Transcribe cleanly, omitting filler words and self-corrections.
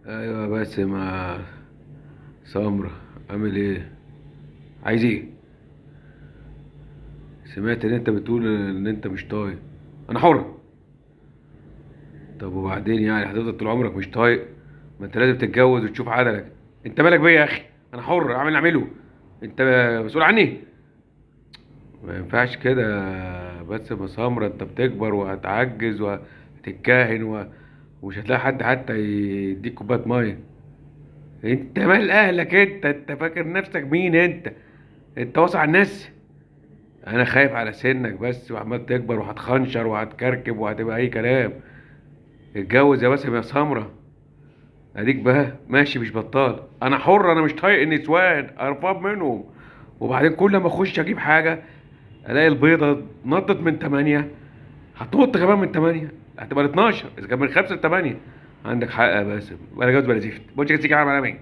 ايوه بس مع سمرة. عامل ايه؟ عايز ايه؟ سمعت ان انت بتقول ان انت مش طايق. انا حر. طب وبعدين يعني هتفضل طول عمرك مش طايق؟ ما انت لازم تتجوز وتشوف عدلك. انت مالك بيا يا اخي؟ انا حر اعمل اللي اعمله. انت مسؤول عني. ما ينفعش كده. بس يا سمرة انت بتكبر وهتعجز وهتتكهن ومش هتلاقي حد حتى يديك كوبايه ميه. انت مال اهلك؟ انت فاكر نفسك مين انت؟ انت واصل على الناس. انا خايف على سنك بس، وعمال تكبر وهتخنشر وهتكركب وهتبقى اي كلام. اتجوز يا باسم يا سمرة. اديك بقى ماشي مش بطال. انا حر، انا مش طايق النسوان، قرفان منهم. وبعدين كل ما اخش اجيب حاجه الاقي البيضه نطت من 8، هتنط كمان من 8، هتبقى 12 اذا كان من 5 ل 8. عندك حق يا باسم، ولا جوز ولا زفت. بص كده على مين.